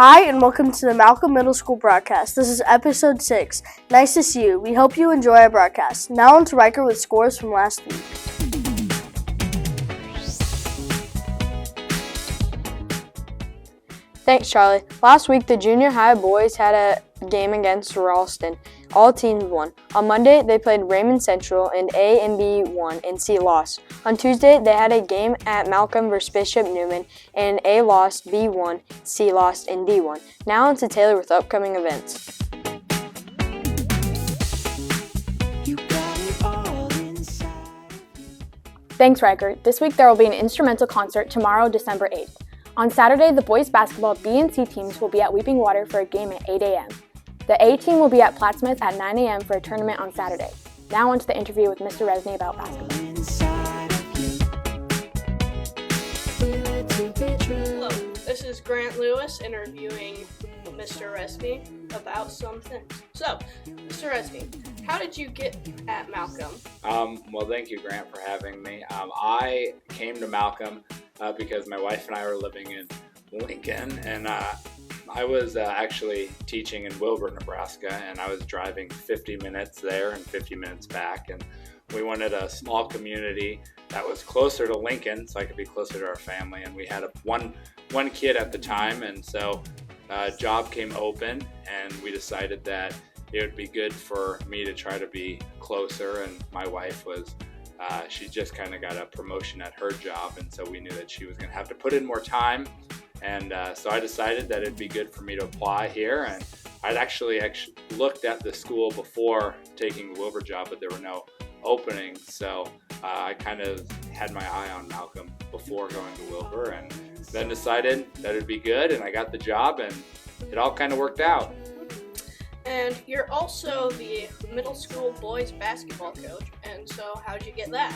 Hi, and welcome to the Malcolm Middle School broadcast. This is episode 6. Nice to see you. We hope you enjoy our broadcast. Now on to Riker with scores from last week. Thanks, Charlie. Last week, the junior high boys had a game against Ralston. All teams won. On Monday, they played Raymond Central, and A and B won, and C lost. On Tuesday, they had a game at Malcolm versus Bishop Neumann, and A lost, B won, C lost, and D won. Now on to Taylor with upcoming events. Thanks, Riker. This week there will be an instrumental concert tomorrow, December 8th. On Saturday, the boys basketball B and C teams will be at Weeping Water for a game at 8 a.m. The A team will be at Plattsmouth at 9 a.m. for a tournament on Saturday. Now on to the interview with Mr. Resney about basketball. Hello, this is Grant Lewis interviewing Mr. Resney about some things. So, Mr. Resney, how did you get at Malcolm? Well, thank you, Grant, for having me. I came to Malcolm because my wife and I were living in Lincoln, and I was actually teaching in Wilbur, Nebraska, and I was driving 50 minutes there and 50 minutes back, and we wanted a small community that was closer to Lincoln so I could be closer to our family, and we had one kid at the time, and so a job came open, and we decided that it would be good for me to try to be closer, and my wife was she just kind of got a promotion at her job, and so we knew that she was going to have to put in more time, and so I decided that it'd be good for me to apply here. And I'd actually looked at the school before taking the Wilbur job, but there were no openings, so I kind of had my eye on Malcolm before going to Wilbur, and then decided that it'd be good, and I got the job, and it all kind of worked out. And you're also the middle school boys basketball coach, and so how'd you get that?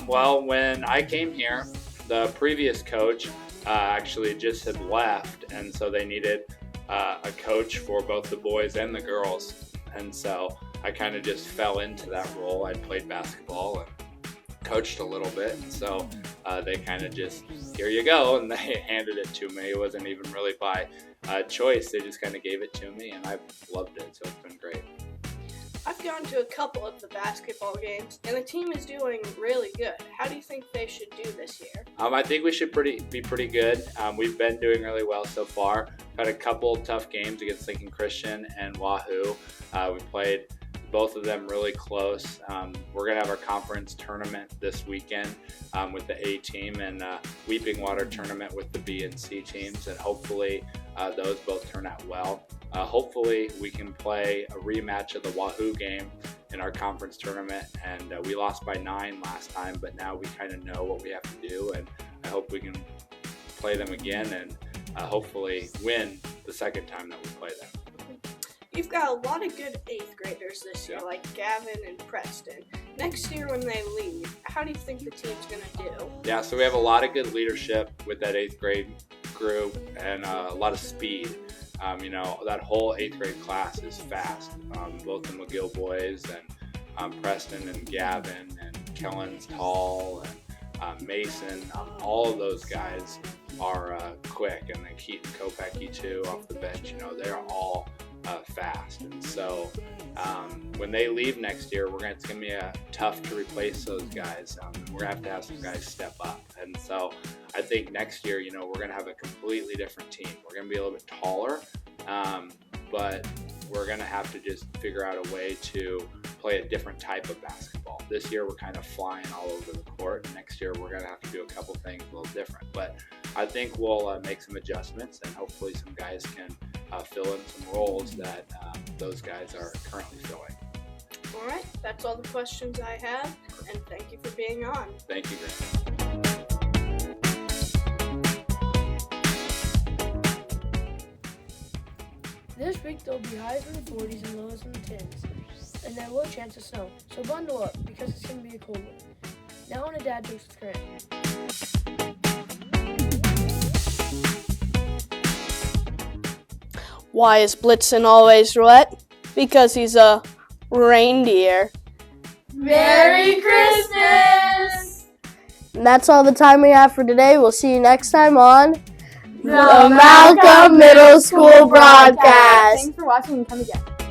Well, when I came here, the previous coach actually just had left, and so they needed a coach for both the boys and the girls, and so I kind of just fell into that role. I played basketball and coached a little bit, and so they kind of just, here you go, and they handed it to me. It wasn't even really by choice. They just kind of gave it to me, and I've loved it, so it's been great. I've gone to a couple of the basketball games, and the team is doing really good. How do you think they should do this year? I think we should be pretty good. We've been doing really well so far. Had a couple tough games against Lincoln Christian and Wahoo. We played both of them really close. We're going to have our conference tournament this weekend with the A team, and Weeping Water tournament with the B and C teams, and hopefully those both turn out well. Hopefully we can play a rematch of the Wahoo game in our conference tournament, and we lost by 9 last time, but now we kind of know what we have to do, and I hope we can play them again and hopefully win the second time that we play them. You've got a lot of good 8th graders this year, like Gavin and Preston. Next year when they leave, how do you think the team's going to do? Yeah, so we have a lot of good leadership with that 8th grade group and a lot of speed. That whole 8th grade class is fast. Both the McGill boys and Preston and Gavin and Kellen's tall and Mason, all of those guys are quick, and then Keaton Kopecki too off the bench. They're all fast, and so when they leave next year, it's going to be tough to replace those guys. We're going to have some guys step up, and so I think next year, we're going to have a completely different team. We're going to be a little bit taller, but we're going to have to just figure out a way to play a different type of basketball. This year, we're kind of flying all over the court. Next year, we're going to have to do a couple things a little different, but I think we'll make some adjustments, and hopefully some guys can fill in some roles that those guys are currently filling. All right, that's all the questions I have, and thank you for being on. Thank you, Grant. This week there'll be highs in the 40s and lows in the 10s, and there will be a chance of snow, so bundle up because it's going to be a cold one. Now on to Dad Jokes with Grant. Why is Blitzen always wet? Because he's a reindeer. Merry Christmas! And that's all the time we have for today. We'll see you next time on The Malcolm Middle School broadcast. Thanks for watching and come again.